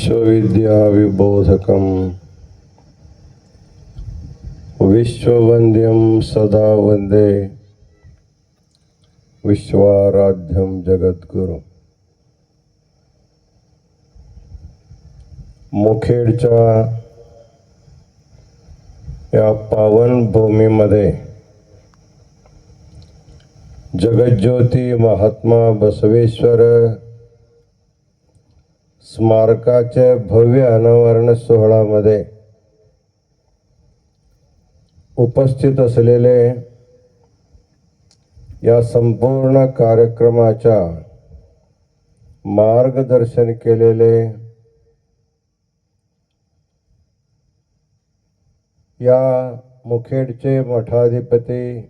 विश्वविद्याविबोधकं विश्ववन्द्यं सदा वन्दे विश्वाराध्यं जगद्गुरु. मुखेडच्या या पावन भूमीमध्ये जगज्योती महात्मा बसवेश्वर स्मारकाचे भव्य अनावरण सोहळ्यामध्ये उपस्थित असलेले या संपूर्ण कार्यक्रमाच्या मार्गदर्शन केलेले या मुखेडचे मठाधिपती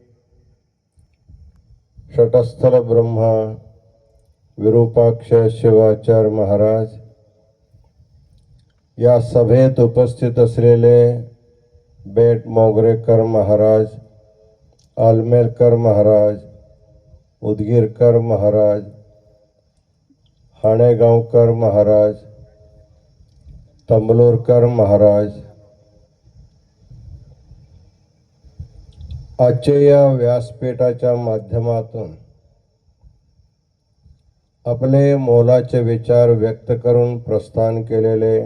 शटस्थल ब्रह्मा विरूपाक्ष शिवाचार्य महाराज, या सभेत उपस्थित असलेले बेट मोगरेकर महाराज, आलमेलकर महाराज, उदगीरकर महाराज, हाणेगावकर महाराज, तंबलूरकर महाराज, आजच्या या व्यासपीठाच्या माध्यमातून आपले मोलाचे विचार व्यक्त करून प्रस्थान केलेले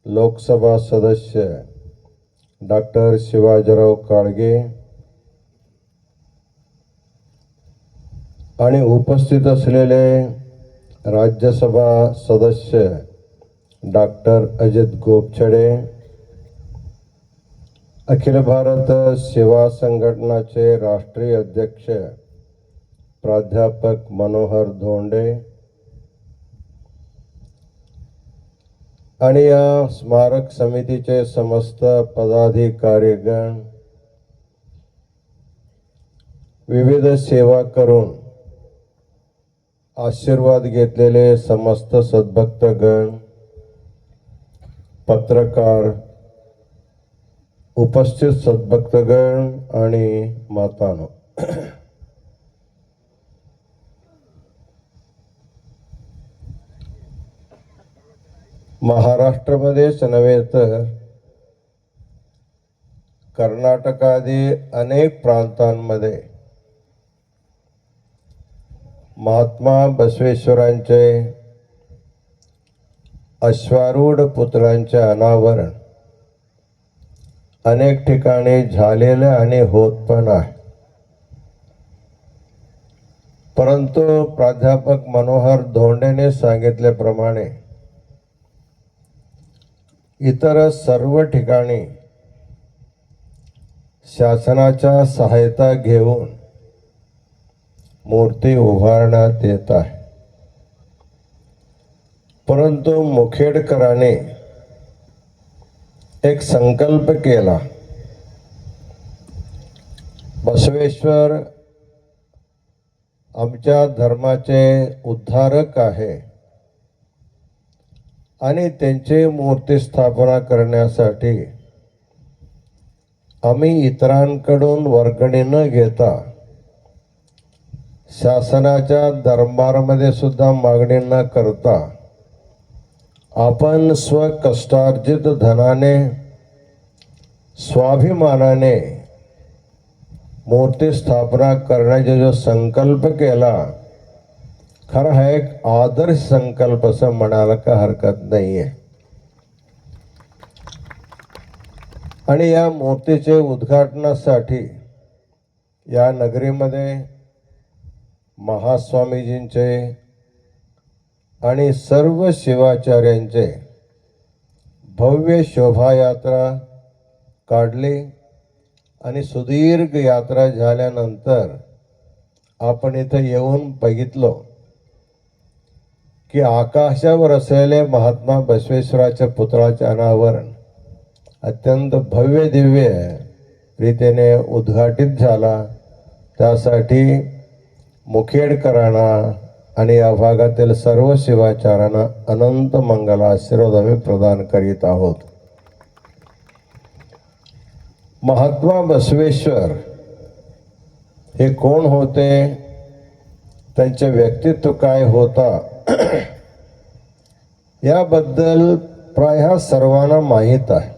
लोकसभा सदस्य डॉक्टर शिवाजीराव काळगे आणि उपस्थित असलेले राज्यसभा सदस्य डॉक्टर अजित गोपछडे, अखिल भारत सेवा संघटनाचे राष्ट्रीय अध्यक्ष प्राध्यापक मनोहर धोंडे आणि या स्मारक समितीचे समस्त पदाधिकारीगण, विविध सेवा करून आशीर्वाद घेतलेले समस्त सद्भक्तगण, पत्रकार, उपस्थित सद्भक्तगण आणि मातानो, महाराष्ट्रामध्येच नव्हे तर कर्नाटकादी अनेक प्रांतांमध्ये महात्मा बसवेश्वरांचे अश्वारूढ पुतळ्यांचे अनावरण अनेक ठिकाणी झालेले आणि होत पण आहे. परंतु प्राध्यापक मनोहर धोंडेने सांगितल्याप्रमाणे इतर सर्व ठिकाणी शासनाच्या सहायता घेऊन मूर्ती उभारण्यात येत आहे. परंतु मुखेडकरांनी एक संकल्प केला, बसवेश्वर आमच्या धर्माचे उद्धारक आहे आणि त्यांची मूर्ती स्थापना करण्यासाठी आम्ही इतरांकडून वर्गणी न घेता शासनाच्या दरबारामध्ये सुद्धा मागणी न करता आपण स्वकष्टार्जित धनाने स्वाभिमानाने मूर्ती स्थापना करण्याचा जो संकल्प केला, खरा हा एक आदर्श संकल्प असं म्हणायला का हरकत नाहीये. आणि या मूर्तीचे उद्घाटनासाठी या नगरीमध्ये महास्वामीजींचे आणि सर्व शिवाचार्यांचे भव्य शोभायात्रा काढली आणि सुदीर्घ यात्रा झाल्यानंतर आपण इथं येऊन बघितलो की आकाशावर असलेले महात्मा बसवेश्वराच्या पुतळ्याचे अनावरण अत्यंत भव्य दिव्य रीतीने उद्घाटित झाला. त्यासाठी मुखेडकरांना आणि या भागातील सर्व शिवाचार्यांना अनंत मंगल आशीर्वाद आम्ही प्रदान करीत आहोत. महात्मा बसवेश्वर हे कोण होते, त्यांचे व्यक्तित्व काय होता याबद्दल प्राय सर्वांना माहीत आहे.